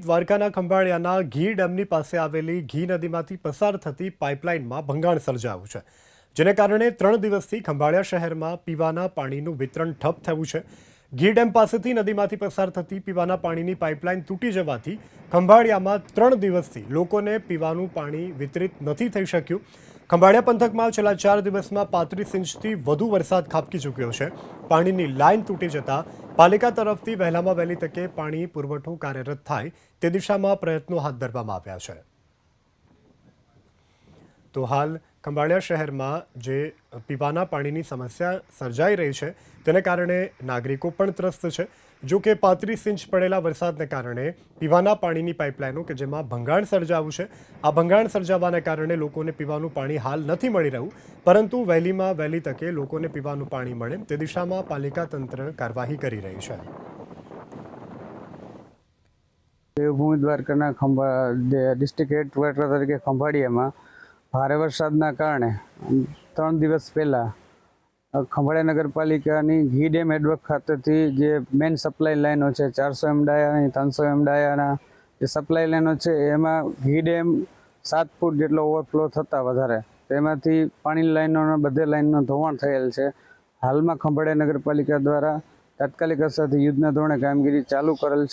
દ્વારકાના ખંભાળિયાના ઘી ડેમની પાસે આવેલી ઘી નદીમાંથી પસાર થતી પાઇપલાઇનમાં ભંગાણ સર્જાયું છે, જેને કારણે 3 દિવસથી ખંભાળિયા શહેરમાં પીવાના પાણીનું વિતરણ ઠપ થયું છે. ઘી ડેમ પાસેથી નદીમાંથી પસાર થતી પીવાના પાણીની પાઇપલાઇન તૂટી જવાથી ખંભાળિયામાં 3 દિવસથી લોકોને પીવાનું પાણી વિતરિત નથી થઈ શક્યું. ખંભાળિયા પંથકમાં છેલ્લા 4 દિવસમાં 35 ઇંચથી વધુ વરસાદ ખાબકી ચૂક્યો છે. પાણીની લાઇન તૂટી જતા પાલિકા તરફથી વહેલામાં વહેલી તકે પાણી પુરવઠો કાર્યરત થાય તે દિશામાં પ્રયત્નો હાથ ધરવામાં આવ્યા છે. તો હાલ ખંભાળિયા શહેરમાં જે પીવાના પાણીની સમસ્યા સર્જાઈ રહી છે તેને કારણે નાગરિકો પણ ત્રસ્ત છે. જો કે 35 ઇંચ પડેલા વરસાદને કારણે પીવાના પાણીની પાઇપલાઇનો કે જેમાં ભંગાણ સર્જાયું છે, આ ભંગાણ સર્જાવાને કારણે લોકોને પીવાનું પાણી હાલ નથી મળી રહ્યું, પરંતુ વહેલીમાં વહેલી તકે લોકોને પીવાનું પાણી મળે તે દિશામાં પાલિકા તંત્ર કાર્યવાહી કરી રહી છે. દેવભૂમિ દ્વારકાના ડિસ્ટ્રિક્ટ હેડક્વાર્ટર તરીકે ખંભાળિયામાં ભારે વરસાદના કારણે 3 દિવસ પહેલાં ખંભાળિયા નગરપાલિકાની ઘી ડેમ હેડવર્ક ખાતેથી જે મેઇન સપ્લાય લાઈનો છે 400 ડાયાની 300 ડાયાના જે સપ્લાય લાઈનો છે એમાં ઘી ડેમ 7 ફૂટ જેટલો ઓવરફ્લો થતાં વધારે તેમાંથી પાણીની લાઈનોના બધે લાઈનનું ધોવાણ થયેલ છે. હાલમાં ખંભાળિયા નગરપાલિકા દ્વારા તાત્કાલિક અસરથી યુદ્ધના ધોરણે કામગીરી ચાલુ કરેલ છે.